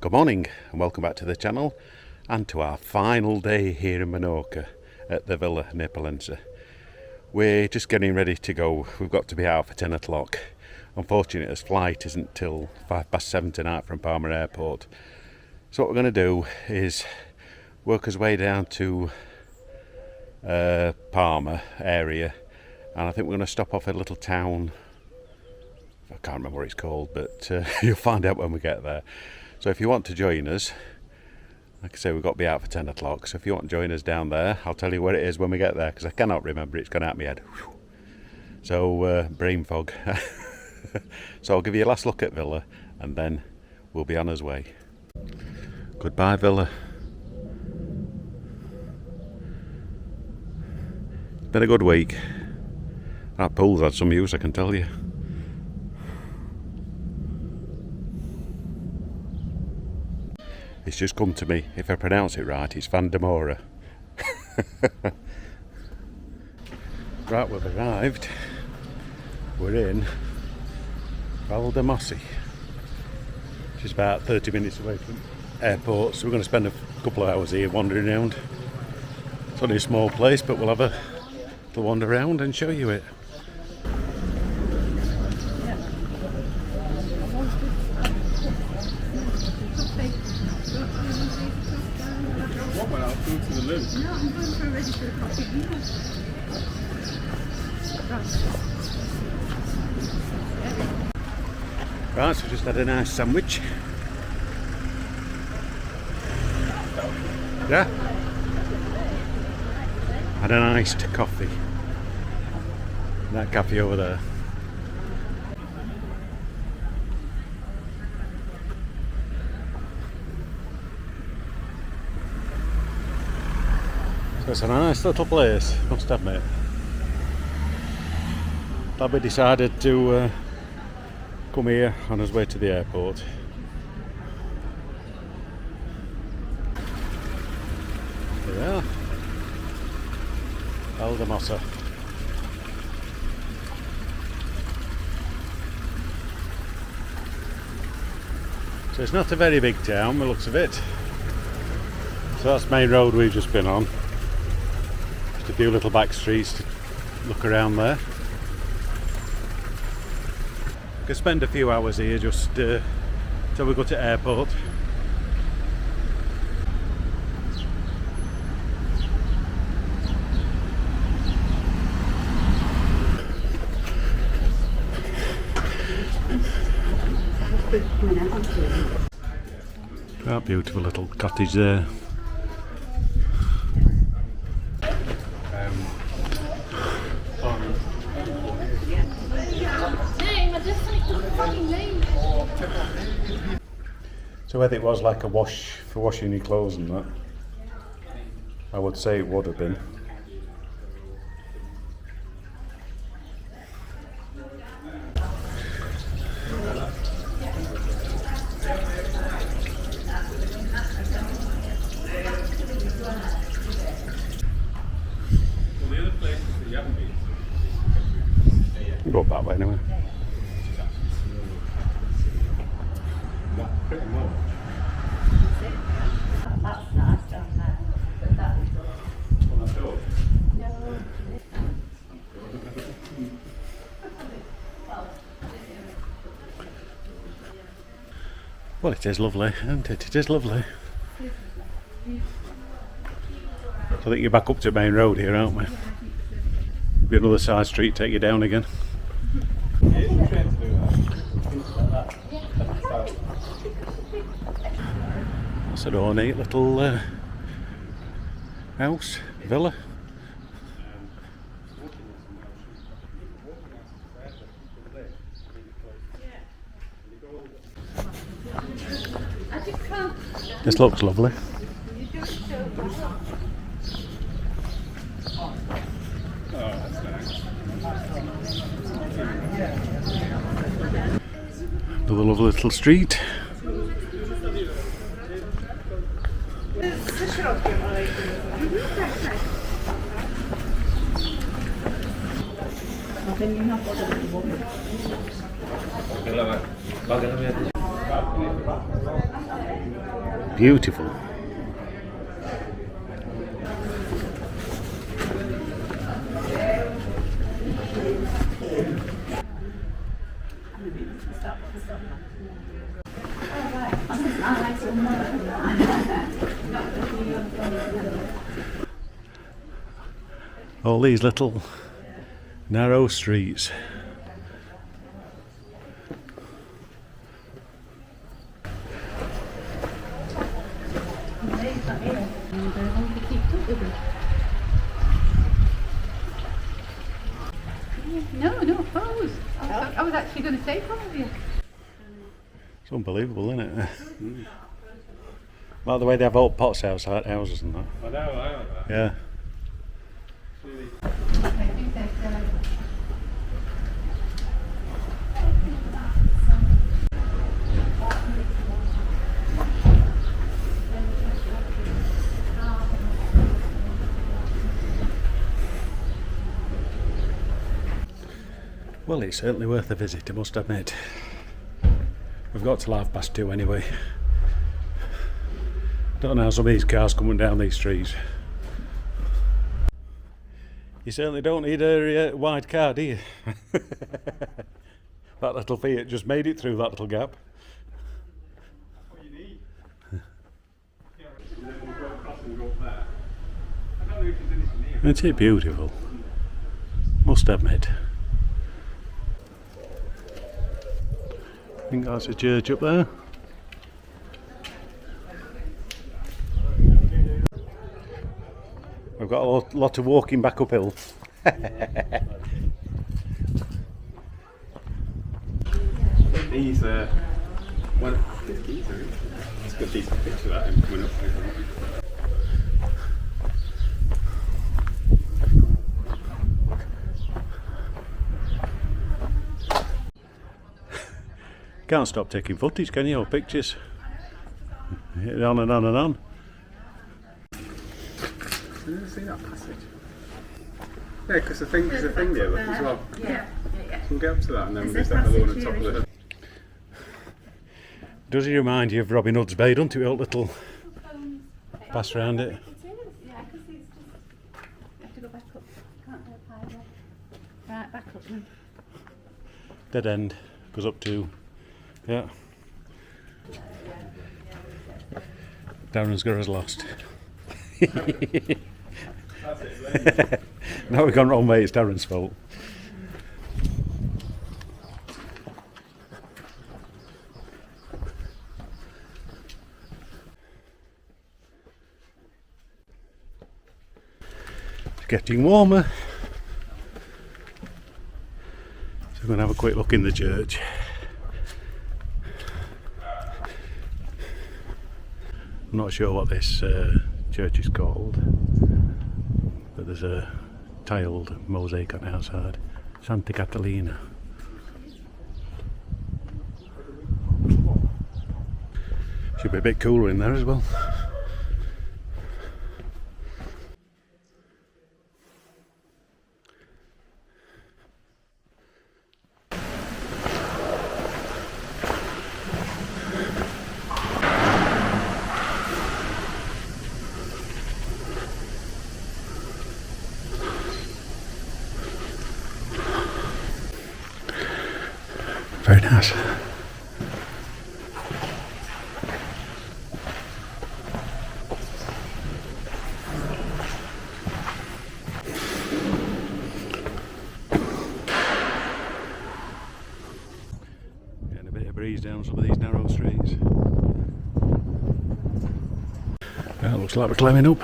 Good morning and welcome back to the channel and to our final day here in Majorca at the Villa near Palencia. We're just getting ready to go. We've got to be out for 10 o'clock. Unfortunately, his flight isn't till 7:05 tonight from Palma Airport. So what we're going to do is work our way down to Palma area, and I think we're going to stop off at a little town. I can't remember what it's called, but you'll find out when we get there. So if you want to join us, like I say, we've got to be out for 10 o'clock. So if you want to join us down there, I'll tell you where it is when we get there, because I cannot remember. It's gone out of my head. So brain fog. So I'll give you a last look at Villa and then we'll be on our way. Goodbye, Villa. It's been a good week. That pool's had some use, I can tell you. It's just come to me. If I pronounce it right, it's Valldemossa. Right, we've arrived. We're in Valldemossa, which is about 30 minutes away from the airport. So we're going to spend a couple of hours here wandering around. It's only a small place, but we'll have a little wander around and show you it. No, I'm going for a ready for a coffee. Right, so we just had a nice sandwich. Yeah. Had an iced coffee. That cafe over there. It's a nice little place, must admit. Glad we decided to come here on his way to the airport. There we are. Valldemossa. So it's not a very big town, by the looks of it. So that's the main road we've just been on. A few little back streets to look around there. Could spend a few hours here just till we go to airport. That beautiful little cottage there. So whether it was like a wash for washing your clothes and that, I would say it would have been. Go that way anyway. That's nice, don't it? But that was all. Well, it is lovely, isn't it? It is lovely. So I think you're back up to main road here, aren't we? Be another side street, take you down again. That's an ornate little house, villa. This looks lovely. Another lovely little street. beautiful. All these little narrow streets. No pose. I was actually going to take one of you. It's unbelievable, isn't it? Like the way they have old pots outside houses and that. I know, I like that. Yeah. Well, it's certainly worth a visit, I must admit. We've got till 2:30 anyway. Don't know how some of these cars coming down these streets. You certainly don't need a wide car, do you? That little Fiat just made it through that little gap. That's what you need. And then we'll go across and go up there. I don't know if there's anything here. Isn't it beautiful? Must admit. I think that's a church up there. We've got a lot of walking back uphill. These, well, these keys are interesting. It's a good decent picture of that him coming up. Can't stop taking footage, can you, or pictures? Hit on and on and on. Have you ever seen that passage? Yeah, because there's a thing there as well. Yeah. We'll get up to that and then there's that other one on top of it. Does he remind you of Robin Hood's Bay, doesn't it? A little pass round it. It is, yeah, because it's just, you have to go back up. Can't go up either. Right, back up then. Dead end. Goes up to, yeah. Darren's got us lost. That's it, Now we've gone wrong way, it's Darren's fault. It's getting warmer. So I'm going to have a quick look in the church. I'm not sure what this church is called, but there's a tiled mosaic on the outside. Santa Catalina. Should be a bit cooler in there as well. Very nice. Getting a bit of breeze down some of these narrow streets. Well, looks like we're climbing up.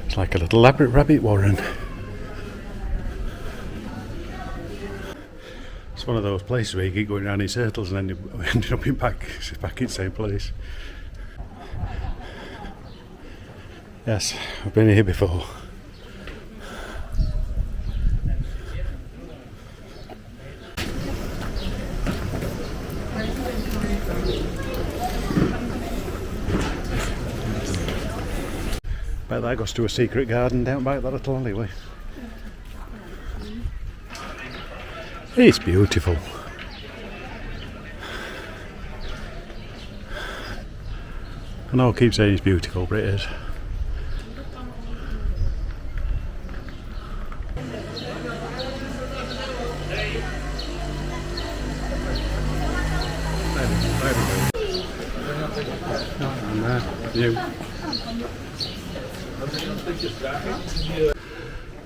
It's like a little rabbit warren. It's one of those places where you keep going around in circles and ending up back in the same place. Yes, I've been here before. Bet that goes to a secret garden down by that little alleyway. It's beautiful. I know I keep saying it's beautiful, but it is.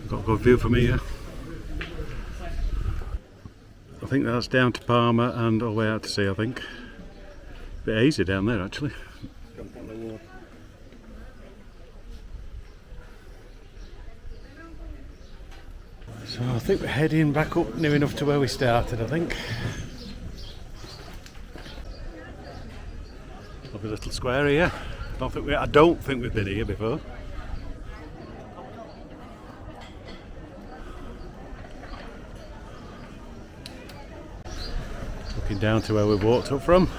Got a good view from here. I think that's down to Palma and all the way out to sea, I think. A bit hazy down there actually. So I think we're heading back up near enough to where we started, I think. Lovely little square here. I don't think we've been here before. Looking down to where we walked up from.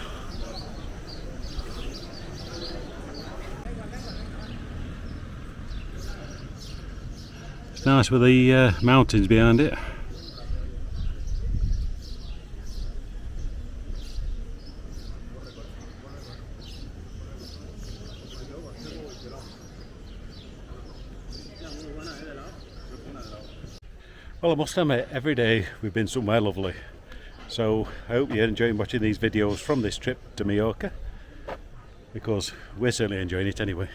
It's nice with the mountains behind it. Well, I must admit, every day we've been somewhere lovely. So I hope you're enjoying watching these videos from this trip to Majorca, because we're certainly enjoying it anyway.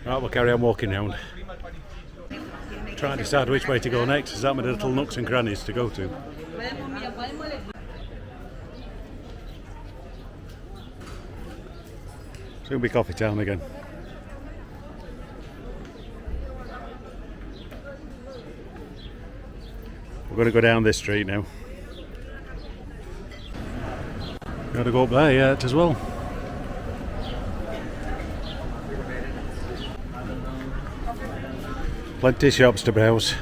Right, we'll carry on walking round. Try and decide which way to go next. There's that many little nooks and crannies to go to. Soon be coffee time again. We're going to go down this street now. Got to go up there yet as well. Plenty of shops to browse.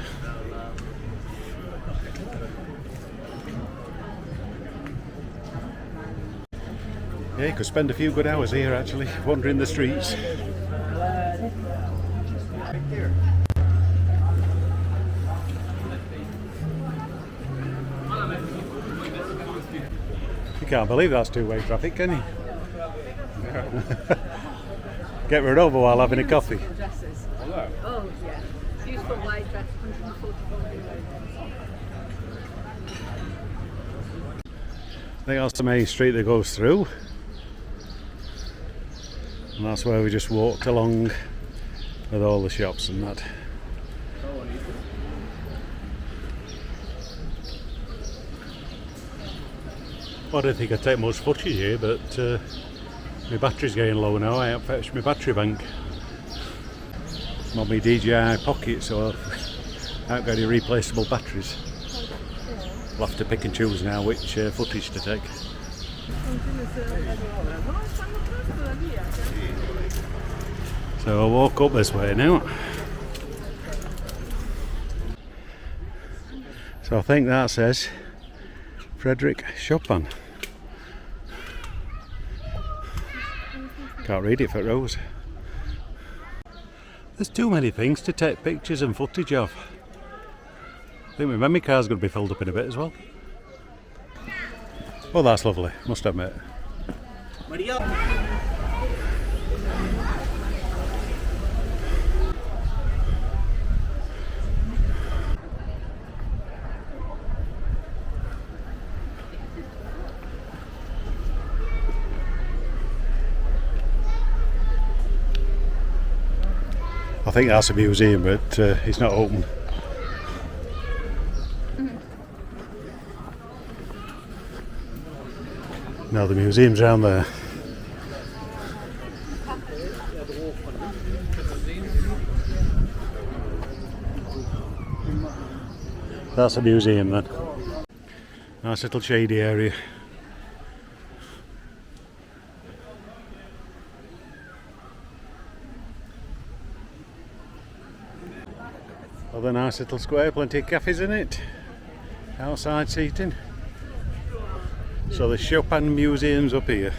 Yeah, you could spend a few good hours here actually, wandering the streets. You can't believe that's two-way traffic, can you? Get rid over while having a coffee. Oh yeah, beautiful white dress, 144 I think that's the main street that goes through, and that's where we just walked along with all the shops and that. Well, I don't think I take much footage here, but my battery's getting low now. I haven't fetched my battery bank. I'm on my DJI pocket, so I haven't got any replaceable batteries. I'll have to pick and choose now which footage to take. So I'll walk up this way now. So I think that says Frederick Chopin. Can't read it if it rose. There's too many things to take pictures and footage of. I think my memory card's going to be filled up in a bit as well. Well, that's lovely, must admit. I think that's a museum, but it's not open. No, the museum's around there. That's a museum then. Nice little shady area. Other nice little square, plenty of cafes in it. Outside seating. So the Chopin Museum's up here.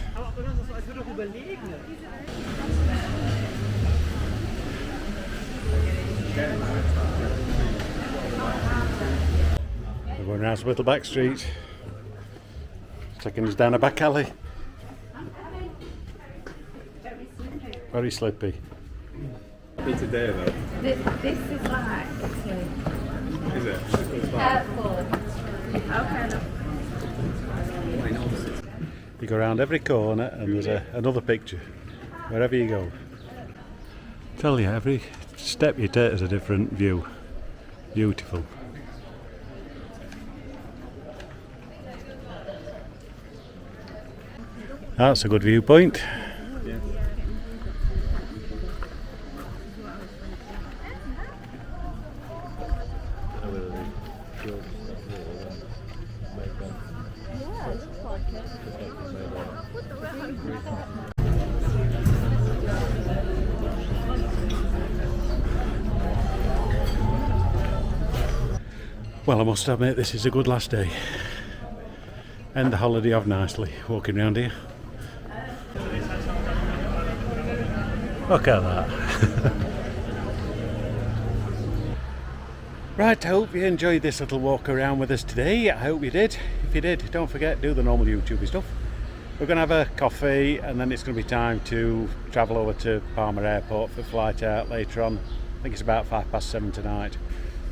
We're going round Little back street, taking us down a back alley. Very slippy. It's a day though. This is like Italy. Is it? Careful. Okay, look. You go around every corner and there's another picture, wherever you go. Tell you, every step you take is a different view. Beautiful. That's a good viewpoint. Well, I must admit this is a good last day. End the holiday off nicely, walking around here. Look at that. Right, I hope you enjoyed this little walk around with us today. I hope you did. If you did, don't forget, do the normal YouTubey stuff. We're going to have a coffee and then it's going to be time to travel over to Palma Airport for flight out later on. I think it's about 7:05 tonight.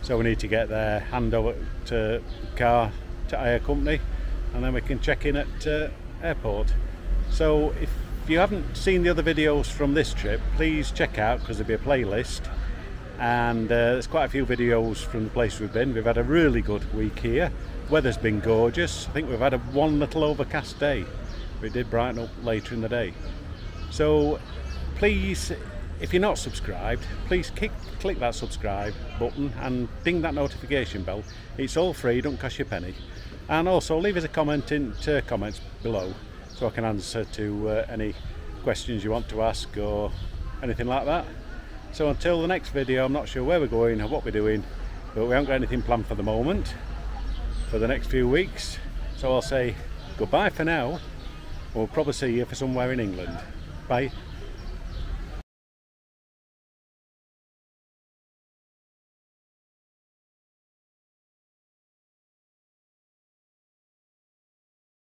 So we need to get there, hand over to car to hire company, and then we can check in at airport. So if you haven't seen the other videos from this trip, please check out, because there'll be a playlist, and there's quite a few videos from the place we've been. We've had a really good week here. Weather's been gorgeous. I think we've had one little overcast day, but it did brighten up later in the day. So please, if you're not subscribed, please click that subscribe button and ding that notification bell. It's all free, don't cost you a penny. And also leave us a comment in comments below so I can answer to any questions you want to ask or anything like that. So until the next video, I'm not sure where we're going or what we're doing, but we haven't got anything planned for the moment for the next few weeks. So I'll say goodbye for now. We'll probably see you for somewhere in England. Bye.